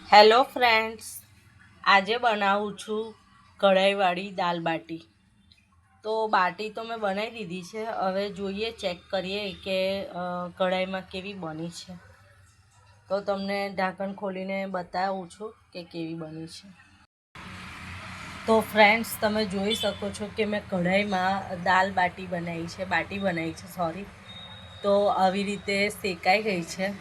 Hello friends, આજે બનાવું છું કઢાઈવાળી દાલ બાટી। તો બાટી તો મેં બનાવી દીધી છે। હવે જોઈએ, ચેક કરીએ કે કઢાઈમાં કેવી બની છે। તો તમને ઢાંકણ ખોલીને બતાવું છું કે કેવી બની છે। તો ફ્રેન્ડ્સ, તમે જોઈ શકો છો કે મેં કઢાઈમાં દાલ બાટી બનાવી છે સોરી। તો આવી રીતે શેકાઈ ગઈ છે।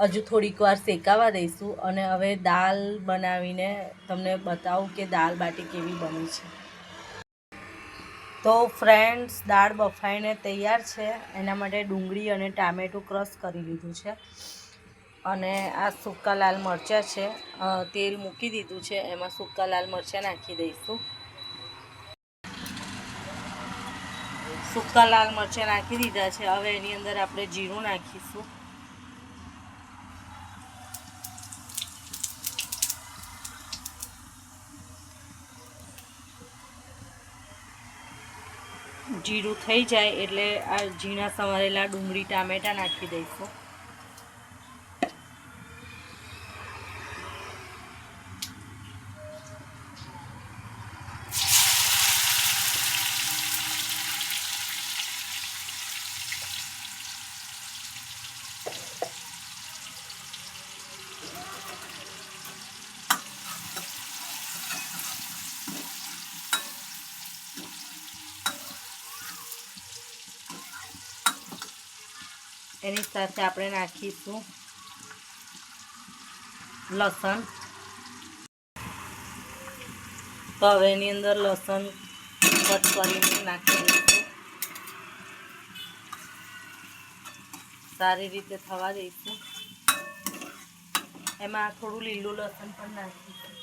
હજુ થોડીક વાર શેકાવા દઈશું અને હવે દાલ બનાવીને તમને બતાવું કે દાલ બાટી કેવી બની છે। તો ફ્રેન્ડ્સ, દાળ બફાઈને તૈયાર છે। એના માટે ડુંગળી અને ટામેટું ક્રશ કરી લીધું છે અને આ સૂકા લાલ મરચાં છે। તેલ મૂકી દીધું છે, એમાં સૂકા લાલ મરચાં નાખી દઈશું। સૂકા લાલ મરચાં નાખી દીધા છે। હવે એની અંદર આપણે જીરું નાખીશું। જીરું થઈ જાય એટલે આ ઝીણા સમારેલા ડુંગળી ટામેટાં નાખી દઈશું। એની સાથે આપણે નાખીશું લસણ। તો હવે એની અંદર લસણ કટ કરીને નાખી દઈશું। સારી રીતે થવા દઈશું। એમાં થોડું લીલું લસણ પણ નાખીશું।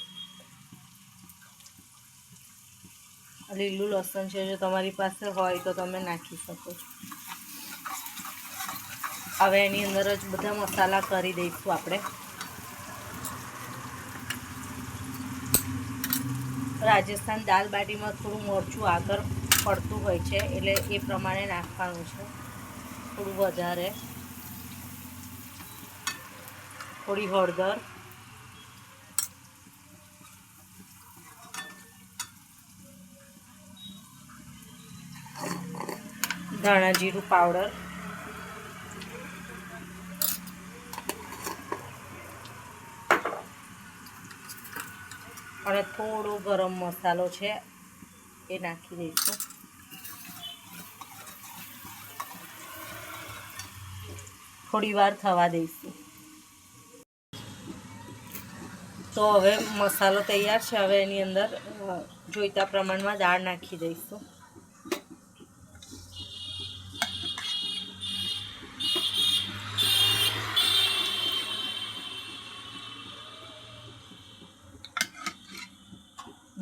લીલું લસણ છે, જો તમારી પાસે હોય તો તમે નાખી શકો છો। હવે એની અંદર જ બધા મસાલા કરી દઈશું આપણે। રાજસ્થાન દાલ બાટીમાં થોડું મરચું આગળ પડતું હોય છે, એટલે એ પ્રમાણે નાખવાનું છે। થોડું વધારે, થોડી હળદર, ધાણા જીરું પાવડર, અને થોડો ગરમ મસાલો છે એ નાખી દઈશું। થોડી વાર થવા દઈશું। તો હવે મસાલો તૈયાર છે। હવે એની અંદર જોઈતા પ્રમાણમાં દાળ નાખી દઈશું।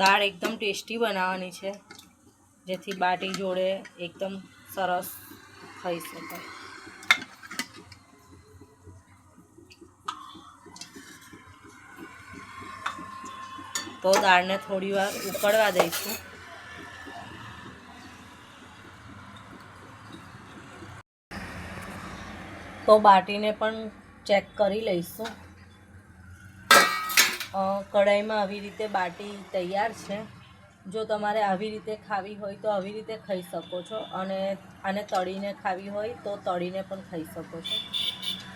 દાળ એકદમ ટેસ્ટી બનાવવાની છે, જેથી બાટી જોડે એકદમ સરસ ખાઈ શકાય। તો દાળને થોડી વાર ઉકળવા દઈશું। તો બાટીને પણ ચેક કરી લઈશું। કઢાઈમાં આવી રીતે બાટી તૈયાર છે। જો તમારે આવી રીતે ખાવી હોય તો આવી રીતે ખાઈ શકો છો, અને આને તળીને ખાવી હોય તો તળીને પણ ખાઈ શકો છો।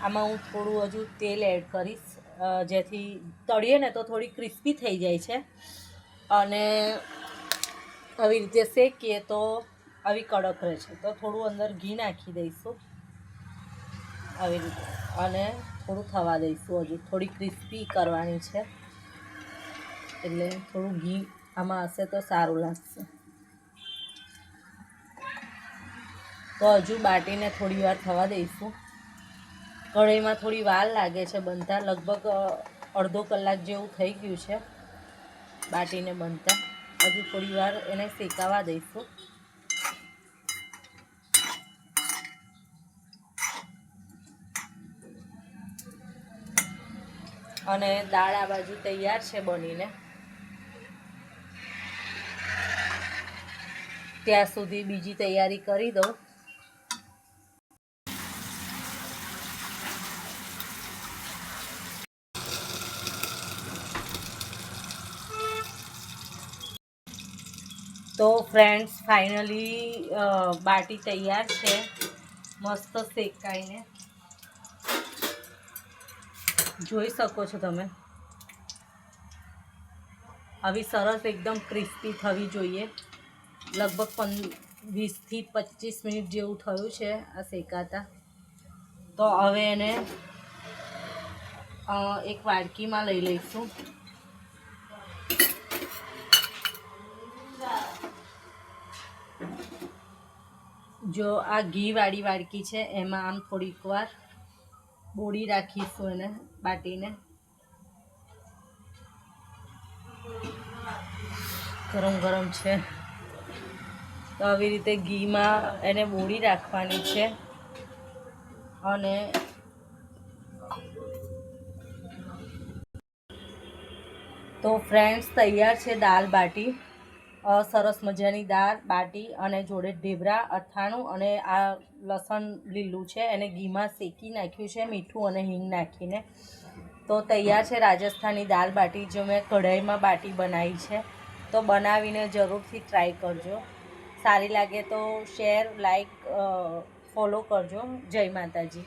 આમાં હું થોડું હજુ તેલ એડ કરીશ, જેથી તળીએ ને તો થોડી ક્રિસ્પી થઈ જાય છે, અને આવી રીતે શેકીએ તો આવી કડક રહે છે। તો થોડું અંદર ઘી નાખી દઈશું આવી રીતે, અને થોડું થવા દઈશું। હજુ થોડી ક્રિસ્પી કરવાની છે, એટલે થોડું ઘી આમાં હશે તો સારું લાગશે। તો હજુ બાટીને થોડી વાર થવા દઈશું। કઢાઈમાં થોડી વાર લાગે છે બનતા, લગભગ અડધો કલાક જેવું થઈ ગયું છે બાટીને બનતા। હજુ થોડી વાર એને શેકાવા દઈશું। અને દાળ આ બાજુ તૈયાર છે બનીને। ત્યાં સુધી બીજી તૈયારી કરી દઉં। ફ્રેન્ડ્સ ફાઇનલી બાટી તૈયાર છે, મસ્ત શેકાઈને જોઈ શકો છો તમે. આવી સરસ એકદમ ક્રિસ્પી થવી જોઈએ. લગભગ 20 થી 25 મિનિટ જેવું થયું છે આ શેકાતા. તો હવે એને એક વાડકીમાં લઈ લઈશું. જો આ ઘીવાળી વાડકી છે એમાં આમ થોડીક વાર બોળી રાખીશું એને બાટીને. ગરમ ગરમ છે તો આવી રીતે ઘીમાં એને બોળી રાખવાની છે. અને તો ફ્રેન્ડ્સ તૈયાર છે દાલ બાટી. સરસ મજાની દાળ બાટી અને જોડે ઢેબરા, અથાણું અને આ લસણ લીલું છે એને ઘીમાં શેકી નાખ્યું છે મીઠું અને હિંગ નાખીને. તો તૈયાર છે રાજસ્થાની દાલ બાટી, જો મેં કઢાઈમાં બાટી બનાવી છે. તો બનાવીને જરૂરથી ટ્રાય કરજો. સારી લાગે તો શેર, લાઈક, ફોલો કરજો. જય માતાજી.